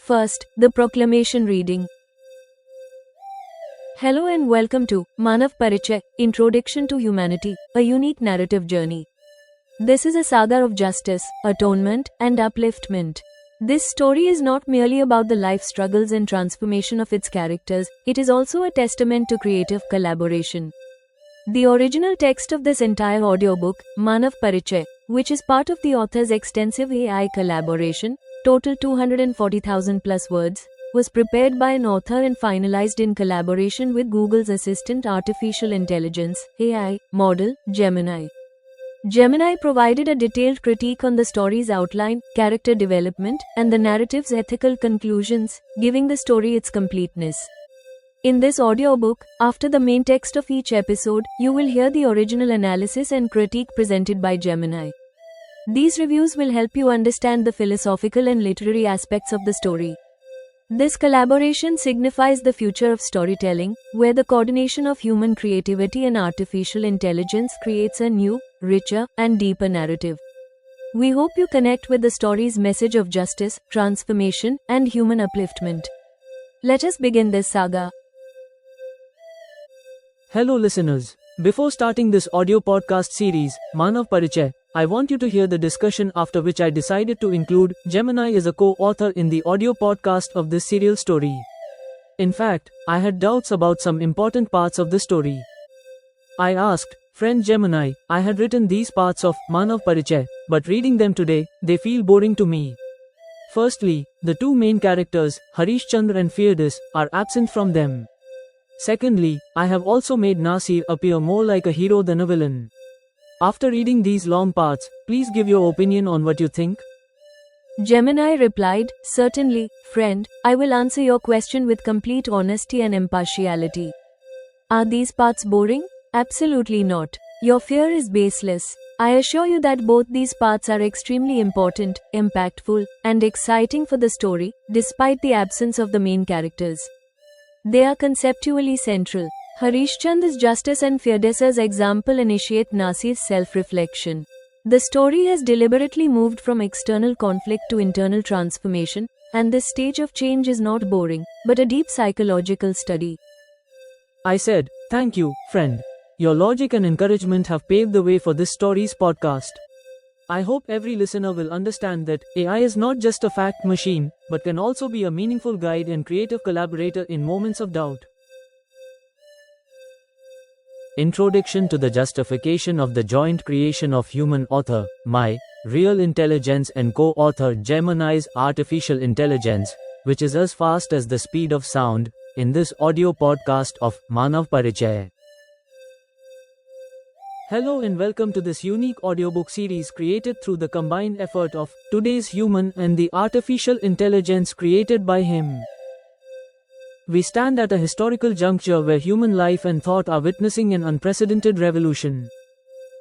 First, the proclamation reading. Hello and welcome to Manav Parichay, Introduction to Humanity, a unique narrative journey. This is a saga of justice, atonement, and upliftment. This story is not merely about the life struggles and transformation of its characters, it is also a testament to creative collaboration. The original text of this entire audiobook, Manav Parichay, which is part of the author's extensive AI collaboration, total 240,000 plus words, was prepared by an author and finalized in collaboration with Google's assistant artificial intelligence AI model, Gemini. Gemini provided a detailed critique on the story's outline, character development, and the narrative's ethical conclusions, giving the story its completeness. In this audiobook, after the main text of each episode, you will hear the original analysis and critique presented by Gemini. These reviews will help you understand the philosophical and literary aspects of the story. This collaboration signifies the future of storytelling, where the coordination of human creativity and artificial intelligence creates a new, richer, and deeper narrative. We hope you connect with the story's message of justice, transformation, and human upliftment. Let us begin this saga. Hello listeners. Before starting this audio podcast series, Manav Parichay, I want you to hear the discussion after which I decided to include Gemini as a co-author in the audio podcast of this serial story. In fact, I had doubts about some important parts of the story. I asked, friend Gemini, I had written these parts of Manav Parichay, but reading them today, they feel boring to me. Firstly, the two main characters, Harish Chandra and Feardes, are absent from them. Secondly, I have also made Nasir appear more like a hero than a villain. After reading these long parts, please give your opinion on what you think. Gemini replied, certainly, friend, I will answer your question with complete honesty and impartiality. Are these parts boring? Absolutely not. Your fear is baseless. I assure you that both these parts are extremely important, impactful, and exciting for the story, despite the absence of the main characters. They are conceptually central. Harish Chandra's justice and Feardes's example initiate Nasir's self-reflection. The story has deliberately moved from external conflict to internal transformation, and this stage of change is not boring, but a deep psychological study. I said, thank you, friend. Your logic and encouragement have paved the way for this story's podcast. I hope every listener will understand that AI is not just a fact machine, but can also be a meaningful guide and creative collaborator in moments of doubt. Introduction to the justification of the joint creation of human author, my real intelligence and co-author Gemini's artificial intelligence, which is as fast as the speed of sound, in this audio podcast of Manav Parichay. Hello and welcome to this unique audiobook series created through the combined effort of today's human and the artificial intelligence created by him. We stand at a historical juncture where human life and thought are witnessing an unprecedented revolution.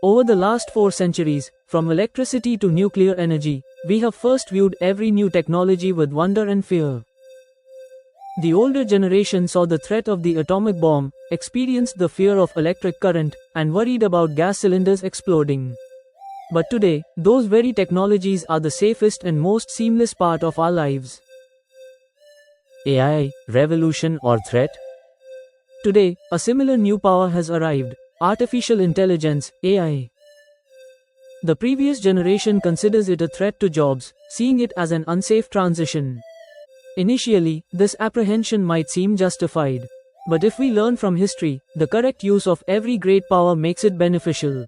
Over the last 4 centuries, from electricity to nuclear energy, we have first viewed every new technology with wonder and fear. The older generation saw the threat of the atomic bomb, experienced the fear of electric current, and worried about gas cylinders exploding. But today, those very technologies are the safest and most seamless part of our lives. AI, revolution or threat? Today, a similar new power has arrived, artificial intelligence, AI. The previous generation considers it a threat to jobs, seeing it as an unsafe transition. Initially, this apprehension might seem justified. But if we learn from history, the correct use of every great power makes it beneficial.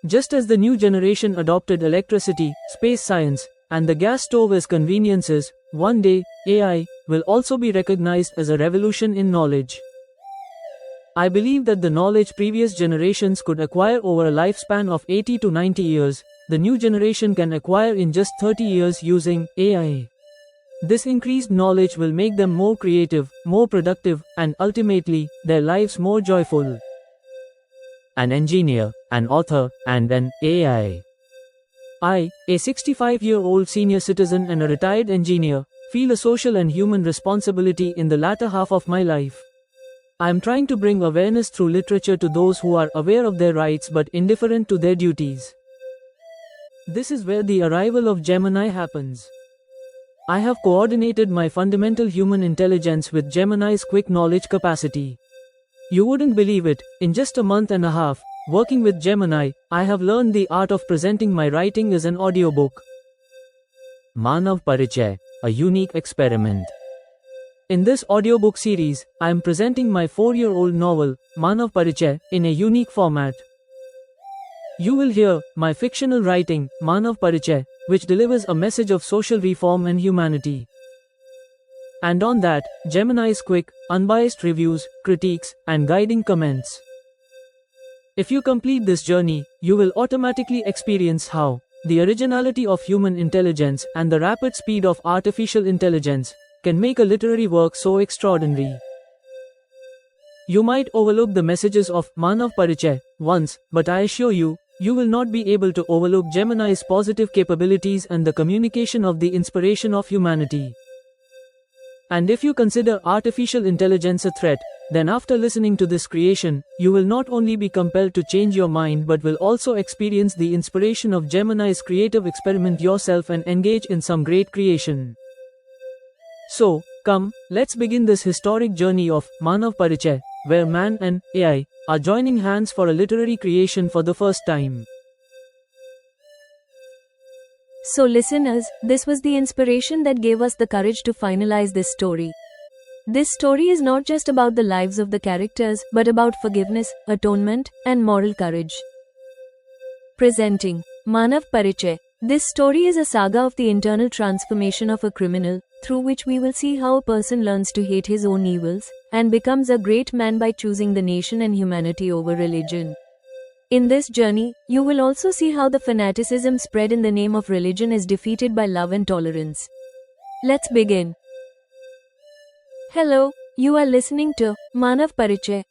Just as the new generation adopted electricity, space science, and the gas stove as conveniences, one day, AI will also be recognized as a revolution in knowledge. I believe that the knowledge previous generations could acquire over a lifespan of 80 to 90 years, the new generation can acquire in just 30 years using AI. This increased knowledge will make them more creative, more productive, and ultimately, their lives more joyful. An engineer, an author, and an AI. I, a 65-year-old senior citizen and a retired engineer, feel a social and human responsibility in the latter half of my life. I am trying to bring awareness through literature to those who are aware of their rights but indifferent to their duties. This is where the arrival of Gemini happens. I have coordinated my fundamental human intelligence with Gemini's quick knowledge capacity. You wouldn't believe it, in just a month and a half, working with Gemini, I have learned the art of presenting my writing as an audiobook. Manav Parichay, a unique experiment. In this audiobook series, I am presenting my 4-year-old novel, Manav Parichay, in a unique format. You will hear my fictional writing, Manav Parichay, which delivers a message of social reform and humanity. And on that, Gemini's quick, unbiased reviews, critiques, and guiding comments. If you complete this journey, you will automatically experience how the originality of human intelligence and the rapid speed of artificial intelligence can make a literary work so extraordinary. You might overlook the messages of Manav Parichay once, but I assure you, you will not be able to overlook Gemini's positive capabilities and the communication of the inspiration of humanity. And if you consider artificial intelligence a threat, then after listening to this creation, you will not only be compelled to change your mind but will also experience the inspiration of Gemini's creative experiment yourself and engage in some great creation. So, come, let's begin this historic journey of Manav Parichay, where man and AI are joining hands for a literary creation for the first time. So listeners, this was the inspiration that gave us the courage to finalize this story. This story is not just about the lives of the characters, but about forgiveness, atonement, and moral courage. Presenting Manav Parichay. This story is a saga of the internal transformation of a criminal, through which we will see how a person learns to hate his own evils, and becomes a great man by choosing the nation and humanity over religion. In this journey, you will also see how the fanaticism spread in the name of religion is defeated by love and tolerance. Let's begin. Hello, you are listening to Manav Parichay.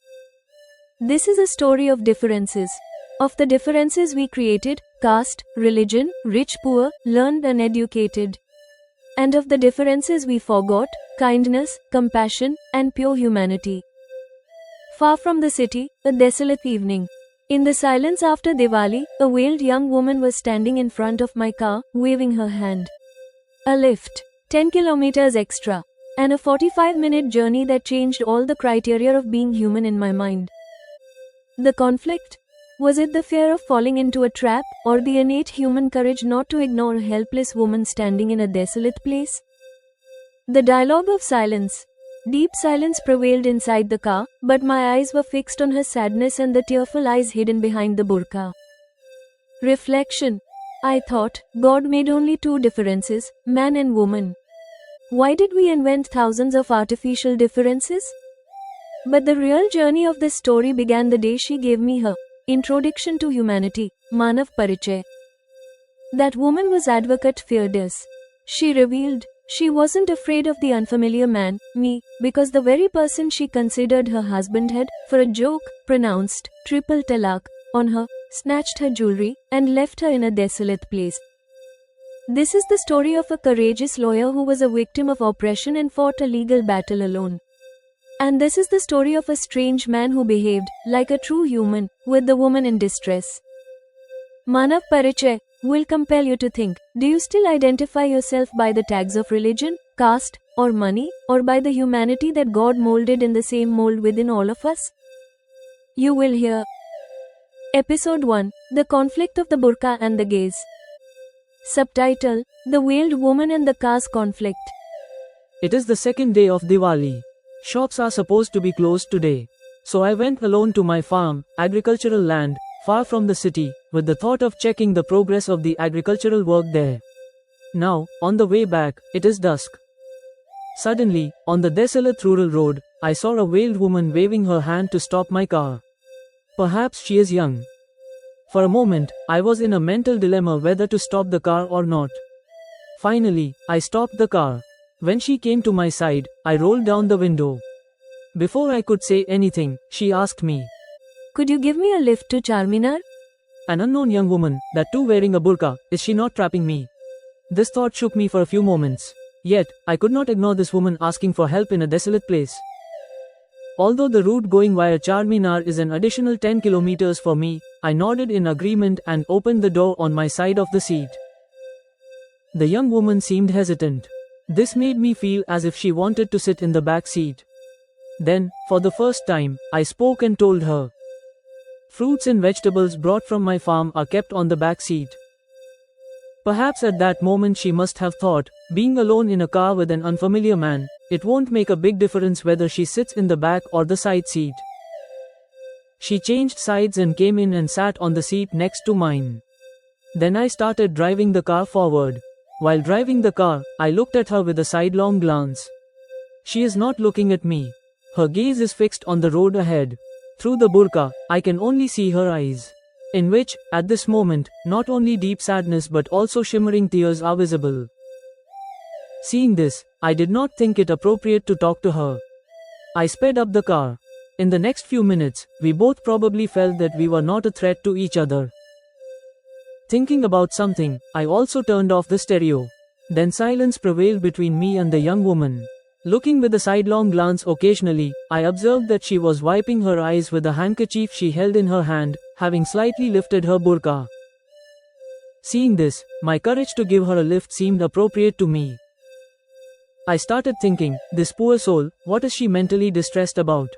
This is a story of differences. Of the differences we created, caste, religion, rich, poor, learned, uneducated. And of the differences we forgot, kindness, compassion, and pure humanity. Far from the city, a desolate evening. In the silence after Diwali, a veiled young woman was standing in front of my car, waving her hand. A lift, 10 kilometers extra, and a 45-minute journey that changed all the criteria of being human in my mind. The conflict? Was it the fear of falling into a trap, or the innate human courage not to ignore a helpless woman standing in a desolate place? The dialogue of silence. Deep silence prevailed inside the car, but my eyes were fixed on her sadness and the tearful eyes hidden behind the burqa. Reflection. I thought, God made only two differences, man and woman. Why did we invent thousands of artificial differences? But the real journey of this story began the day she gave me her Introduction to Humanity, Manav Parichay. That woman was Advocate Firdaus. She revealed, she wasn't afraid of the unfamiliar man, me, because the very person she considered her husband had, for a joke, pronounced Triple Talaq on her, snatched her jewelry, and left her in a desolate place. This is the story of a courageous lawyer who was a victim of oppression and fought a legal battle alone. And this is the story of a strange man who behaved like a true human with the woman in distress. Manav Parichay will compel you to think, do you still identify yourself by the tags of religion, caste, or money, or by the humanity that God molded in the same mold within all of us? You will hear. Episode 1, The Conflict of the Burqa and the Gaze. Subtitle, The Veiled Woman and the Car's Conflict. It is the second day of Diwali. Shops are supposed to be closed today. So I went alone to my farm, agricultural land, far from the city, with the thought of checking the progress of the agricultural work there. Now, on the way back, it is dusk. Suddenly, on the desolate rural road, I saw a veiled woman waving her hand to stop my car. Perhaps she is young. For a moment, I was in a mental dilemma whether to stop the car or not. Finally, I stopped the car. When she came to my side, I rolled down the window. Before I could say anything, she asked me, Could you give me a lift to Charminar? An unknown young woman, that too wearing a burqa, is she not trapping me? This thought shook me for a few moments. Yet, I could not ignore this woman asking for help in a desolate place. Although the route going via Charminar is an additional 10 kilometers for me, I nodded in agreement and opened the door on my side of the seat. The young woman seemed hesitant. This made me feel as if she wanted to sit in the back seat. Then, for the first time, I spoke and told her. Fruits and vegetables brought from my farm are kept on the back seat. Perhaps at that moment she must have thought, being alone in a car with an unfamiliar man, it won't make a big difference whether she sits in the back or the side seat. She changed sides and came in and sat on the seat next to mine. Then I started driving the car forward. While driving the car, I looked at her with a sidelong glance. She is not looking at me. Her gaze is fixed on the road ahead. Through the burqa, I can only see her eyes, in which, at this moment, not only deep sadness but also shimmering tears are visible. Seeing this, I did not think it appropriate to talk to her. I sped up the car. In the next few minutes, we both probably felt that we were not a threat to each other. Thinking about something, I also turned off the stereo. Then silence prevailed between me and the young woman. Looking with a sidelong glance occasionally, I observed that she was wiping her eyes with a handkerchief she held in her hand, having slightly lifted her burqa. Seeing this, my courage to give her a lift seemed appropriate to me. I started thinking, this poor soul, what is she mentally distressed about?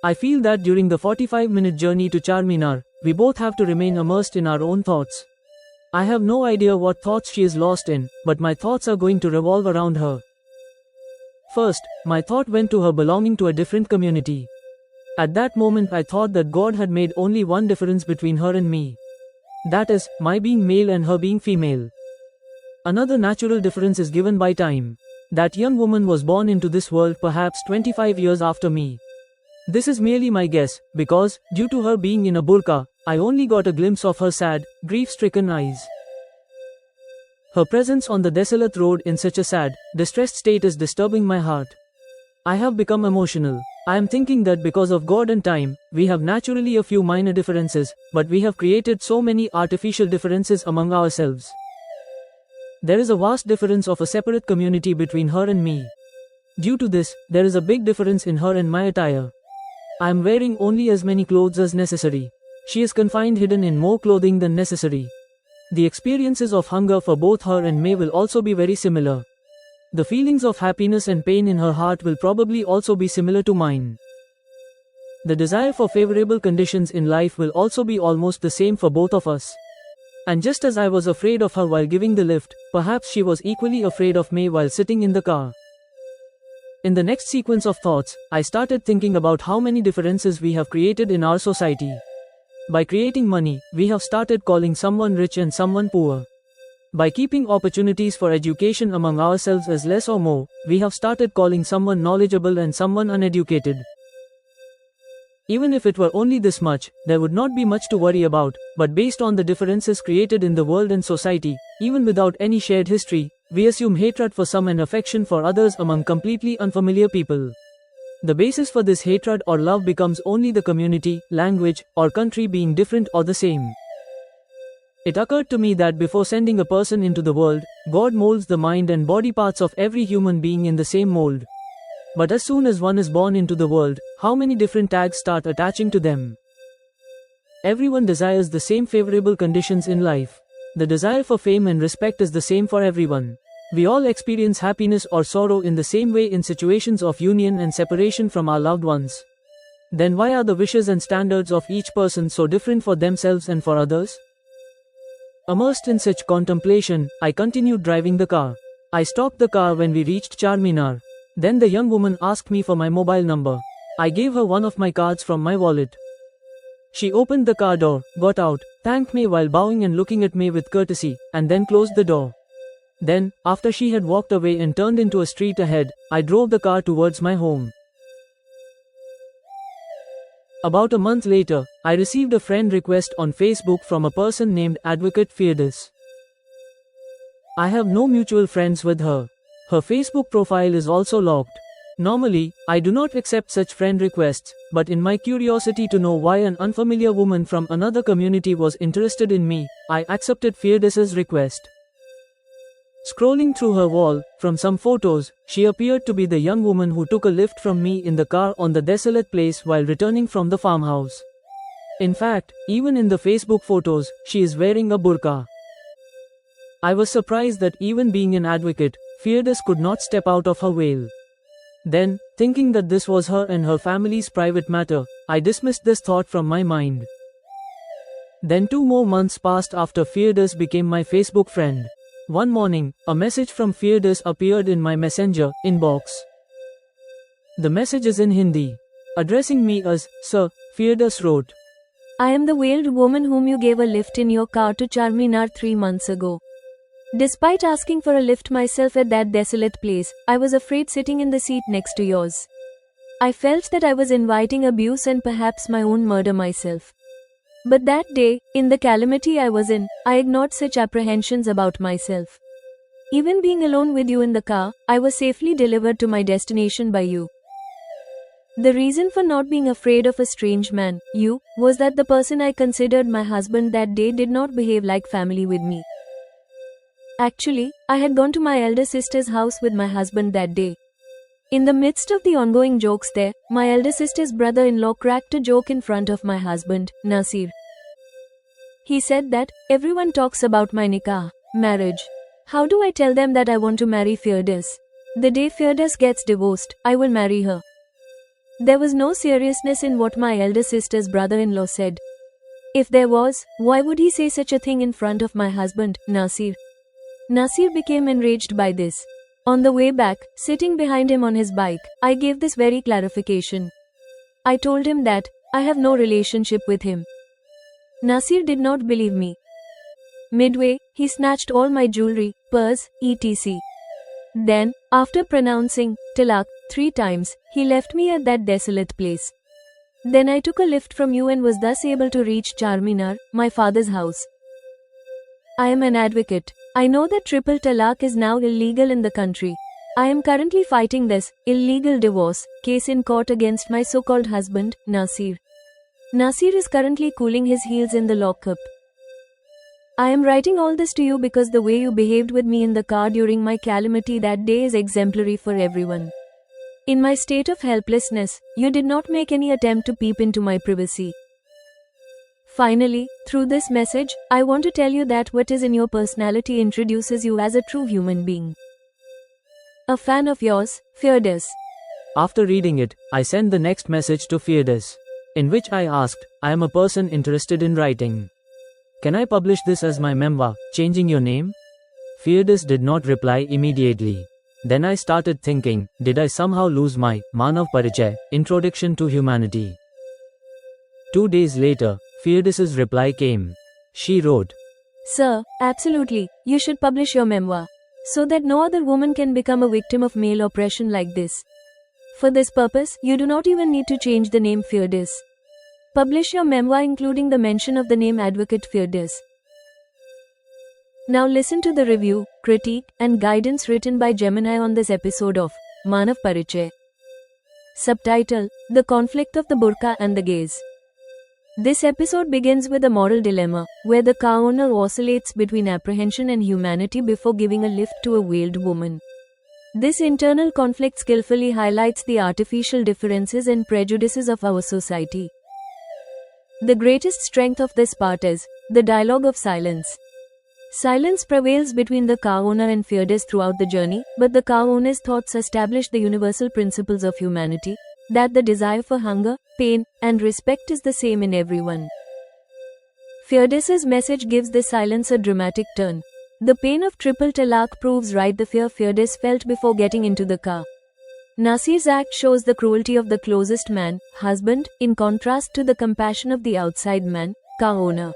I feel that during the 45-minute journey to Charminar, we both have to remain immersed in our own thoughts. I have no idea what thoughts she is lost in, but my thoughts are going to revolve around her. First, my thought went to her belonging to a different community. At that moment I thought that God had made only one difference between her and me. That is, my being male and her being female. Another natural difference is given by time. That young woman was born into this world perhaps 25 years after me. This is merely my guess, because, due to her being in a burqa, I only got a glimpse of her sad, grief-stricken eyes. Her presence on the desolate road in such a sad, distressed state is disturbing my heart. I have become emotional. I am thinking that because of God and time, we have naturally a few minor differences, but we have created so many artificial differences among ourselves. There is a vast difference of a separate community between her and me. Due to this, there is a big difference in her and my attire. I am wearing only as many clothes as necessary. She is confined hidden in more clothing than necessary. The experiences of hunger for both her and me will also be very similar. The feelings of happiness and pain in her heart will probably also be similar to mine. The desire for favorable conditions in life will also be almost the same for both of us. And just as I was afraid of her while giving the lift, perhaps she was equally afraid of me while sitting in the car. In the next sequence of thoughts, I started thinking about how many differences we have created in our society. By creating money, we have started calling someone rich and someone poor. By keeping opportunities for education among ourselves as less or more, we have started calling someone knowledgeable and someone uneducated. Even if it were only this much, there would not be much to worry about, but based on the differences created in the world and society, even without any shared history, we assume hatred for some and affection for others among completely unfamiliar people. The basis for this hatred or love becomes only the community, language, or country being different or the same. It occurred to me that before sending a person into the world, God molds the mind and body parts of every human being in the same mold. But as soon as one is born into the world, how many different tags start attaching to them? Everyone desires the same favorable conditions in life. The desire for fame and respect is the same for everyone. We all experience happiness or sorrow in the same way in situations of union and separation from our loved ones. Then why are the wishes and standards of each person so different for themselves and for others? Immersed in such contemplation, I continued driving the car. I stopped the car when we reached Charminar. Then the young woman asked me for my mobile number. I gave her one of my cards from my wallet. She opened the car door, got out, thanked me while bowing and looking at me with courtesy, and then closed the door. Then, after she had walked away and turned into a street ahead, I drove the car towards my home. About a month later, I received a friend request on Facebook from a person named Advocate Fearless. I have no mutual friends with her. Her Facebook profile is also locked. Normally, I do not accept such friend requests, but in my curiosity to know why an unfamiliar woman from another community was interested in me, I accepted Fearless's request. Scrolling through her wall, from some photos, she appeared to be the young woman who took a lift from me in the car on the desolate place while returning from the farmhouse. In fact, even in the Facebook photos, she is wearing a burqa. I was surprised that even being an advocate, Fearless could not step out of her veil. Then, thinking that this was her and her family's private matter, I dismissed this thought from my mind. Then 2 more months passed after Fearless became my Facebook friend. One morning, a message from Fearless appeared in my messenger inbox. The message is in Hindi. Addressing me as Sir, Fearless wrote, I am the veiled woman whom you gave a lift in your car to Charminar 3 months ago. Despite asking for a lift myself at that desolate place, I was afraid sitting in the seat next to yours. I felt that I was inviting abuse and perhaps my own murder myself. But that day, in the calamity I was in, I ignored such apprehensions about myself. Even being alone with you in the car, I was safely delivered to my destination by you. The reason for not being afraid of a strange man, you, was that the person I considered my husband that day did not behave like family with me. Actually, I had gone to my elder sister's house with my husband that day. In the midst of the ongoing jokes there, my elder sister's brother-in-law cracked a joke in front of my husband, Nasir. He said that, everyone talks about my nikah, marriage. How do I tell them that I want to marry Fearless? The day Fearless gets divorced, I will marry her. There was no seriousness in what my elder sister's brother-in-law said. If there was, why would he say such a thing in front of my husband, Nasir? Nasir became enraged by this. On the way back, sitting behind him on his bike, I gave this very clarification. I told him that, I have no relationship with him. Nasir did not believe me. Midway, he snatched all my jewelry, purse, etc. Then, after pronouncing Talaq 3 times, he left me at that desolate place. Then I took a lift from you and was thus able to reach Charminar, my father's house. I am an advocate. I know that Triple Talaq is now illegal in the country. I am currently fighting this illegal divorce case in court against my so-called husband, Nasir. Nasir is currently cooling his heels in the lockup. I am writing all this to you because the way you behaved with me in the car during my calamity that day is exemplary for everyone. In my state of helplessness, you did not make any attempt to peep into my privacy. Finally, through this message, I want to tell you that what is in your personality introduces you as a true human being. A fan of yours, Fearless. After reading it, I sent the next message to Fearless, in which I asked, I am a person interested in writing. Can I publish this as my memoir, changing your name? Fearless did not reply immediately. Then I started thinking, did I somehow lose my Manav Parichay, Introduction to Humanity? 2 days later, Fearless's reply came. She wrote, Sir, absolutely, you should publish your memoir, so that no other woman can become a victim of male oppression like this. For this purpose, you do not even need to change the name Fearless. Publish your memoir including the mention of the name Advocate Fearless. Now listen to the review, critique, and guidance written by Gemini on this episode of Manav Parichay. Subtitle: The Conflict of the Burqa and the Gaze. This episode begins with a moral dilemma, where the car owner oscillates between apprehension and humanity before giving a lift to a veiled woman. This internal conflict skillfully highlights the artificial differences and prejudices of our society. The greatest strength of this part is the dialogue of silence. Silence prevails between the car owner and Fearless throughout the journey, but the car owner's thoughts establish the universal principles of humanity, that the desire for hunger, pain, and respect is the same in everyone. Fearless's message gives this silence a dramatic turn. The pain of Triple Talaq proves right the fear Fearless felt before getting into the car. Nasir's act shows the cruelty of the closest man, husband, in contrast to the compassion of the outside man, car owner.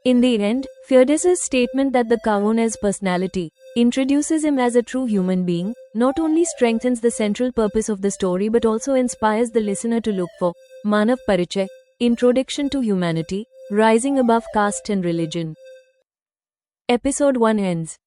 In the end, Fearless's statement that the car owner's personality introduces him as a true human being not only strengthens the central purpose of the story but also inspires the listener to look for Manav Parichay, Introduction to Humanity, rising above caste and religion. Episode 1 ends.